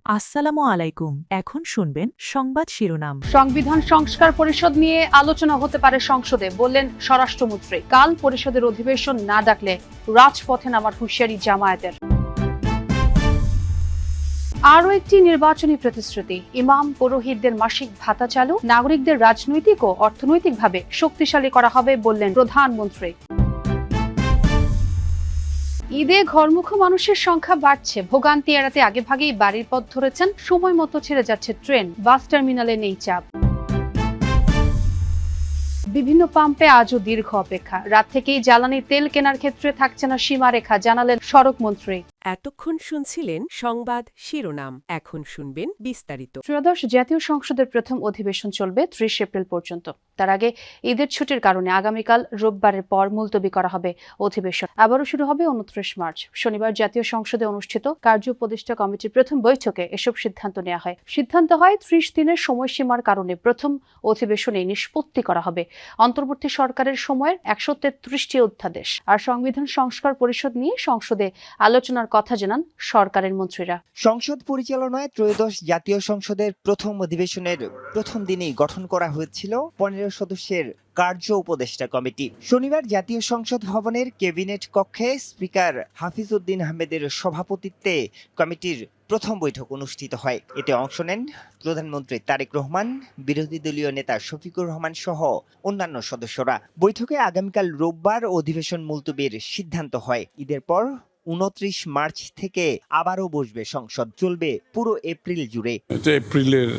আসসালামু আলাইকুম। এখন শুনবেন সংবাদ শিরোনাম। সংবিধান সংস্কার পরিষদ নিয়ে আলোচনা হতে পারে সংসদে, বললেন স্বরাষ্ট্রমন্ত্রী। কাল পরিষদের অধিবেশন না ডাকলে রাজপথে নামার হুঁশিয়ারি জামায়াতের। আরও একটি নির্বাচনী প্রতিশ্রুতি, ইমাম পুরোহিতদের মাসিক ভাতা চালু, নাগরিকদের রাজনৈতিক ও অর্থনৈতিকভাবে শক্তিশালী করা হবে, বললেন প্রধানমন্ত্রী। ঈদে ঘরমুখো মানুষের সংখ্যা বাড়ছে। ভোগান্তি এড়াতে আগেভাগেই বাড়ির পথ ধরেছেন। সময় মতো ছেড়ে যাচ্ছে ট্রেন, বাস টার্মিনালে নেই চাপ। বিভিন্ন পাম্পে আজও দীর্ঘ অপেক্ষা। রাত থেকেই জ্বালানি তেল কেনার ক্ষেত্রে থাকছে না সীমারেখা, জানালেন সড়ক মন্ত্রী। এতক্ষণ শুনছিলেন সংবাদ শিরোনাম, এখন শুনবেন বিস্তারিত। ত্রয়োদশ জাতীয় সংসদের প্রথম অধিবেশন চলবে ৩০ এপ্রিল পর্যন্ত। তার আগে ঈদের ছুটির কারণে আগামীকাল রোববারের পর মুলতবি করা হবে অধিবেশন। আবারও শুরু হবে ২৯ মার্চ। শনিবার জাতীয় সংসদে অনুষ্ঠিত কার্য উপদেষ্টা কমিটির প্রথম বৈঠকে এসব সিদ্ধান্ত নেওয়া হয়। সিদ্ধান্ত হয় ৩০ দিনের সময়সীমার কারণে প্রথম অধিবেশনে নিষ্পত্তি করা হবে অন্তর্বর্তী সরকারের সময়ের ১৩৩টি অধ্যাদেশ। আর সংবিধান সংস্কার পরিষদ নিয়ে সংসদে আলোচনার কথা জানান সরকারের মন্ত্রীরা। সংসদ পরিচালনায় ত্রয়োদশ জাতীয় সংসদের প্রথম অধিবেশনের প্রথম দিনেই গঠন করা হয়েছিল ১৫ সদস্যের কার্য উপদেষ্টা কমিটি। শনিবার জাতীয় সংসদ ভবনের ক্যাবিনেট কক্ষে স্পিকার হাফিজ উদ্দিন আহমেদের সভাপতিত্বে কমিটির প্রথম বৈঠক অনুষ্ঠিত হয়। এতে অংশ নেন প্রধানমন্ত্রী তারেক রহমান, বিরোধী দলীয় নেতা শফিকুর রহমান সহ অন্যান্য সদস্যরা। বৈঠকে আগামীকাল রোববার অধিবেশন মুলতবির সিদ্ধান্ত হয়। ঈদের পর ২৯ মার্চ থেকে আবারও বসবে সংসদ, চলবে পুরো এপ্রিল জুড়ে। এটা এপ্রিলের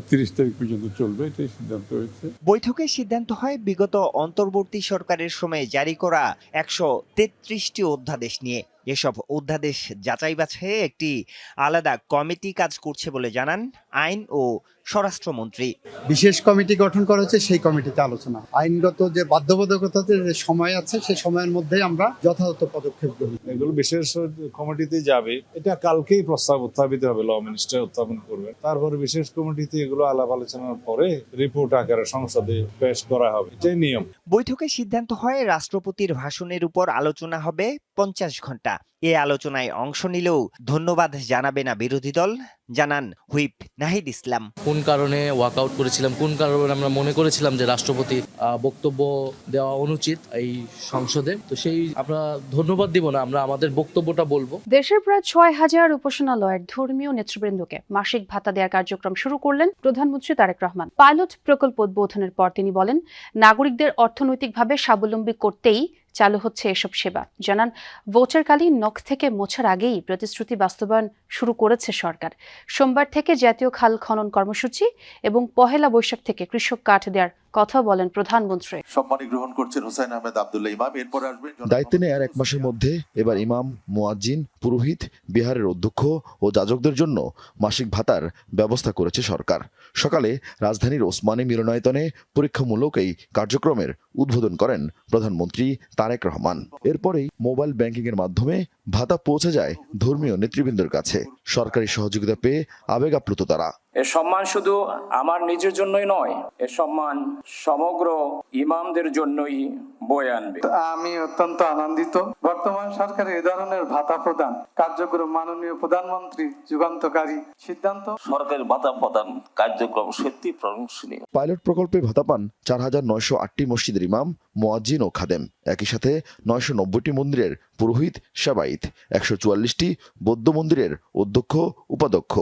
৩০ তারিখ পর্যন্ত চলবে, এটাই সিদ্ধান্ত হয়েছে। বৈঠকে সিদ্ধান্ত হয় বিগত অন্তর্বর্তী সরকারের সময়ে জারি করা ১৩৩টি অধ্যাদেশ নিয়ে। এসব অধ্যাদেশ যাচাই বাছাইয়ে একটি আলাদা কমিটি কাজ করছে বলে জানান আইন ও স্বরাষ্ট্রমন্ত্রী। বিশেষ কমিটি গঠন করা হচ্ছে, সেই কমিটিতে আলোচনা, আইনগত যে বাধ্যবাধকতাতে যে সময় আছে সেই সময়ের মধ্যে আমরা যথাযথ পদক্ষেপ গ্রহণ। এগুলো বিশেষ কমিটিতে যাবে, এটা কালকেই প্রস্তাব উত্থাপিত হবে, ল মিনিস্টার উত্থাপন করবে। তারপরে বিশেষ কমিটিতে এগুলো আলাপ আলোচনার পরে রিপোর্ট আকারে সংসদে পেশ করা হবে, এটাই নিয়ম। বৈঠকে সিদ্ধান্ত হয় রাষ্ট্রপতির ভাষণের উপর আলোচনা হবে ৫০ ঘন্টা। এ আলোচনায় অংশ নিলেও ধন্যবাদ জানাবে না বিরোধী দল, জানান হুইপ নাহিদ ইসলাম। কোন কারণে ওয়াকআউট করেছিলাম, কোন কারণে আমরা মনে করেছিলাম যে রাষ্ট্রপতির বক্তব্য দেওয়া অনুচিত এই সংসদে, তো সেই আমরা ধন্যবাদ দিব না, আমরা আমাদের বক্তব্যটা বলবো। দেশের প্রায় ৬,০০০ উপাসনালয়ের ধর্মীয় নেতৃবৃন্দকে মাসিক ভাতা দেওয়ার কার্যক্রম শুরু করলেন প্রধানমন্ত্রী তারেক রহমান। পাইলট প্রকল্প উদ্বোধনের পর তিনি বলেন, নাগরিকদের অর্থনৈতিকভাবে স্বাবলম্বী করতেই চালু হচ্ছে এসব সেবা। জানান, ভোটারকালীন নখ থেকে মোছার আগেই প্রতিশ্রুতি বাস্তবায়ন শুরু করেছে সরকার। সোমবার থেকে জাতীয় খাল খনন কর্মসূচি এবং পহেলা বৈশাখ থেকে কৃষক কাঠ দেওয়ার কথা বলেন প্রধানমন্ত্রী। সম্মানী গ্রহণ করছেন হুসাইন আহমেদ আব্দুল্লাহ ইমাম। এরপর আসবেন দায়িত্ব নেয়ার ১ মাসের মধ্যে এবার ইমাম, মুয়াজ্জিন, পুরোহিত, বিহারের অধ্যক্ষ ও যাজকদের জন্য মাসিক ভাতার ব্যবস্থা করেছে সরকার। সকালে রাজধানীর ওসমানী মিলনায়তনে পরীক্ষামূলক এই কার্যক্রমের উদ্বোধন করেন প্রধানমন্ত্রী তারেক রহমান। এরপরেই মোবাইল ব্যাংকিং এর মাধ্যমে ভাতা পৌঁছে যায় ধর্মীয় নেতৃবৃন্দের কাছে। সরকারি সহযোগিতা পেয়ে আবেগ আপ্লুত তারা। এ সম্মান শুধু আমার নিজের জন্যই নয়, এ সম্মান সমগ্র ইমামদের জন্যই বয়ে আনবে। আমি অত্যন্ত আনন্দিত। বর্তমান সরকারের এ ধরনের ভাতা প্রদান কার্যক্রম মাননীয় প্রধানমন্ত্রী যুগান্তকারী সিদ্ধান্ত। সরকারের ভাতা প্রদান কার্যক্রম সত্যি প্রশংসনীয়। পাইলট প্রকল্পে ভাতা পান ৪,৯০৮টি মসজিদের ইমাম, মুয়াজ্জিন ও খাদেম। একই সাথে ৯৯০টি মন্দিরের পুরোহিত, সেবায়েত, ১৪৪টি বৌদ্ধ মন্দিরের অধ্যক্ষ, উপাধ্যক্ষ।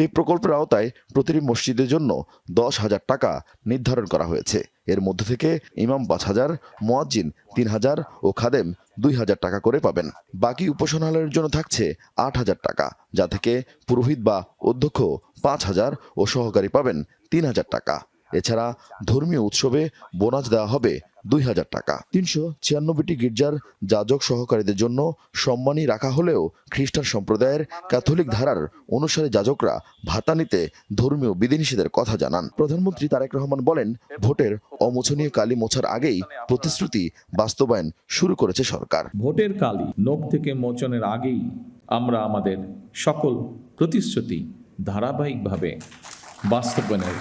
এই প্রকল্পের আওতায় প্রতিটি মসজিদের জন্য ১০,০০০ টাকা নির্ধারণ করা হয়েছে। এর মধ্যে থেকে ইমাম ৫,০০০, মুয়াজ্জিন ৩,০০০ ও খাদেম ২,০০০ টাকা করে পাবেন। বাকি উপাসনালয়ের জন্য থাকছে ৮,০০০ টাকা, যা থেকে পুরোহিত বা অধ্যক্ষ ৫,০০০ ও সহকারী পাবেন ৩,০০০ টাকা। এছাড়া ধর্মীয় উৎসবে বোনাস দেওয়া হবে ২,০০০ টাকা। ৩৯৬টি গির্জার যাজক সহকারীদের জন্য সম্মানী রাখা হলেও খ্রিস্টান সম্প্রদায়ের ক্যাথলিক ধারার অনুসারী যাজকরা ভাতা নিতে ধর্মীয় বিধিনিষেধের কথা জানান। প্রধানমন্ত্রী তারেক রহমান বলেন, ভোটের অমোচনীয় কালি মোছার আগেই প্রতিশ্রুতি বাস্তবায়ন শুরু করেছে সরকার। ভোটের কালি নখ থেকে মোচনের আগেই আমরা আমাদের সকল প্রতিশ্রুতি ধারাবাহিকভাবে বাস্তবায়নের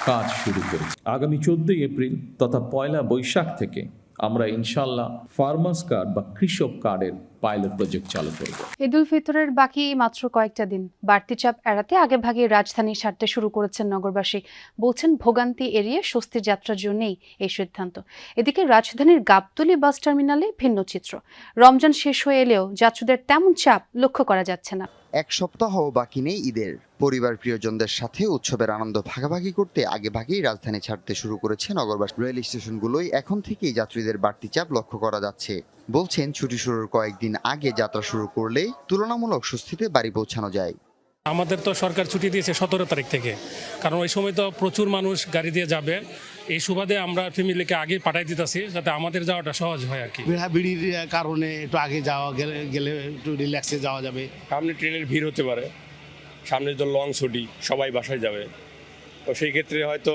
কাজ শুরু করেছি। আগামী ১৪ এপ্রিল তথা পয়লা বৈশাখ থেকে আমরা ইনশাল্লাহ ফার্মার্স কার্ড বা কৃষক কার্ডের পাইলট প্রজেক্ট চালু করব। ঈদ উল ফিতরের বাকি মাত্র কয়েকটা দিন, বাড়তি চাপ এড়াতে আগেভাগে রাজধানী ছাড়তে শুরু করেছেন নগরবাসী। বলছেন ভোগান্তি এড়িয়ে স্বস্তির যাত্রার জন্যই এই সিদ্ধান্ত। এদিকে রাজধানীর গাবতলী বাস টার্মিনালে ভিন্ন চিত্র। রমজান শেষ হয়ে এলেও যাত্রীদের তেমন চাপ লক্ষ্য করা যাচ্ছে না। এক সপ্তাহ বাকি নেই ঈদের। পরিবার প্রিয়জনদের সাথে উৎসবের আনন্দ ভাগাভাগি করতে আগেভাগেই রাজধানী ছাড়তে শুরু করেছে নগরবাসী। রেল স্টেশনগুলোই এখন থেকেই যাত্রীদের বাড়তি চাপ লক্ষ্য করা যাচ্ছে। বলছেন ছুটি শুরুর কয়েকদিন আগে যাত্রা শুরু করলেই তুলনামূলক স্বস্তিতে বাড়ি পৌঁছানো যায়। আমাদের তো সরকার ছুটি দিয়েছে 17 তারিখ থেকে, কারণ ওই সময় তো প্রচুর মানুষ গাড়ি দিয়ে যাবে। এই সুবাদে আমরা ফ্যামিলিকে আগে পাঠাই দিতেছি যাতে আমাদের যাওয়াটা সহজ হয় আর কি। ভিড়ির কারণে একটু আগে যাওয়া গেলে একটু রিল্যাক্সে যাওয়া যাবে। সামনে ট্রেনের ভিড় হতে পারে, সামনে তো লং ছুটি, সবাই বাসায় যাবে, তো সেই ক্ষেত্রে হয়তো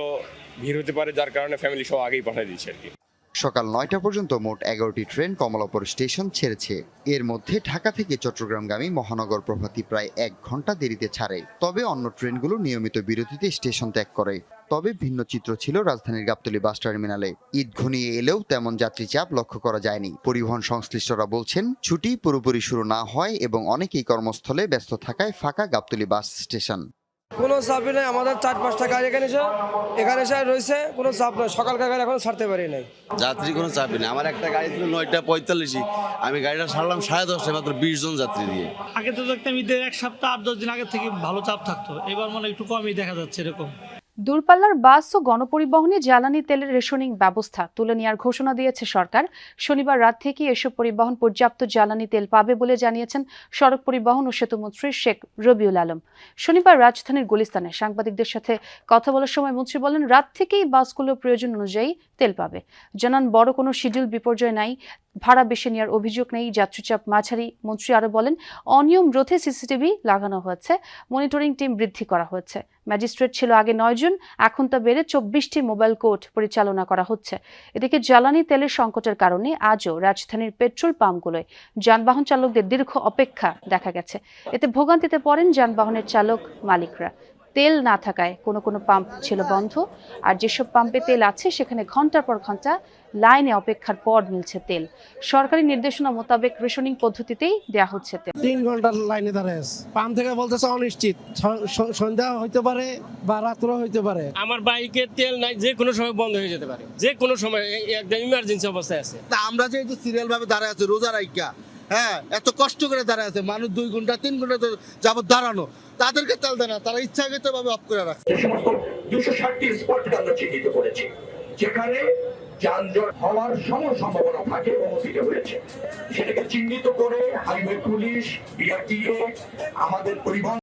ভিড় হতে পারে, যার কারণে ফ্যামিলি সব আগেই পাঠিয়ে দিচ্ছে আর কি। সকাল 9টা পর্যন্ত মোট 11টি ট্রেন কমলাপুর স্টেশন ছেড়েছে। এর মধ্যে ঢাকা থেকে চট্টগ্রামগামী মহানগর প্রভাতী প্রায় 1 ঘন্টা দেরিতে ছাড়ে। তবে অন্য ট্রেনগুলো নিয়মিত বিরতিতে স্টেশন ত্যাগ করে। তবে ভিন্ন চিত্র ছিল রাজধানীর গাবতলী বাস টার্মিনালে। ঈদ ঘনিয়ে এলেও তেমন যাত্রী চাপ লক্ষ্য করা যায়নি। পরিবহন সংশ্লিষ্টরা বলছেন ছুটি পুরোপুরি শুরু না হয় এবং অনেকেই কর্মস্থলে ব্যস্ত থাকায় ফাঁকা গাবতলী বাস স্টেশন। কোনো চাপই নেই, আমাদের 4-5টা গাড়ি এখানে এসে রয়েছে, কোনো চাপ নয়। সকালকার গাড়ি এখন ছাড়তে পারি নাই। যাত্রী কোনো চাপই নেই। আমার একটা গাড়ি ছিল 9:45, আমি গাড়িটা ছাড়লাম 10:30, মাত্র 20 জন যাত্রী দিয়ে। আগে তো দেখতাম ঈদের 1 সপ্তাহ 8-10 দিন আগে থেকে ভালো চাপ থাকতো, এবার মানে একটু কমই দেখা যাচ্ছে এরকম। দূরপাল্লার বাস ও গণপরিবহনে জ্বালানি তেলের রেশনিং ব্যবস্থা তুলে নেওয়ার ঘোষণা দিয়েছে সরকার। শনিবার রাত থেকে এসব পরিবহন পর্যাপ্ত জ্বালানি তেল পাবে বলে জানিয়েছেন সড়ক পরিবহন ও সেতুমন্ত্রী শেখ রবিউল আলম। শনিবার রাজধানীর গুলিস্তানে সাংবাদিকদের সাথে কথা বলার সময় মন্ত্রী বলেন, রাত থেকেই বাসগুলো প্রয়োজন অনুযায়ী তেল পাবে। জানান, বড় কোনো শিডিউল বিপর্যয় নাই, ভাড়া বেশি নেওয়ার অভিযোগ নেই, যাত্রীচাপ মাঝারি। মন্ত্রী আরও বলেন, অনিয়ম রোধে সিসিটিভি লাগানো হয়েছে, মনিটরিং টিম বৃদ্ধি করা হয়েছে। ম্যাজিস্ট্রেট ছিল আগে 9 জন, এখন তা বেড়ে 24টি মোবাইল কোর্ট পরিচালনা করা হচ্ছে। এদিকে জ্বালানি তেলের সংকটের কারণে আজও রাজধানীর পেট্রোল পাম্পগুলোয় যানবাহন চালকদের দীর্ঘ অপেক্ষা দেখা গেছে। এতে ভোগান্তিতে পড়েন যানবাহনের চালক মালিকরা। তেল না থাকায় কোনো কোনো পাম্প ছিল বন্ধ, আর যেসব পাম্পে তেল আছে সেখানে ঘন্টার পর ঘন্টা লাইনে অপেক্ষার পর মিলছে তেল। সরকারি নির্দেশনা মোতাবেক রেশনিং পদ্ধতিতেই দেয়া হচ্ছে তেল। 3 ঘন্টার লাইনে দাঁড়ায় আছে, পাম্প থেকে বলতেছে অনিশ্চিত, সন্ধ্যা হইতে পারে বা রাত্রও হইতে পারে। আমার বাইকের তেল নাই, যে কোনো সময় বন্ধ হয়ে যেতে পারে, যে কোনো সময় একদম ইমার্জেন্সি অবস্থায় আছে। তা আমরা যে সিরিয়াল ভাবে দাঁড়ায় আছে রোজা রাইকা, হ্যাঁ এত কষ্ট করে দাঁড়ায় আছে, মানুষ 2 ঘন্টা 3 ঘন্টা যাবত দাঁড়ানো, তাদেরকে তেল দেয় না, তারা ইচ্ছাকৃত ভাবে অফ করে রাখছে। 260টি স্পটকে আমরা চিহ্নিত করেছি, যেখানে যানজট হওয়ার সম্ভাবনা থাকে অনুষ্ঠিত হয়েছে। সেটাকে চিহ্নিত করে হাইওয়ে পুলিশ, বিআরটিএ, আমাদের পরিবহন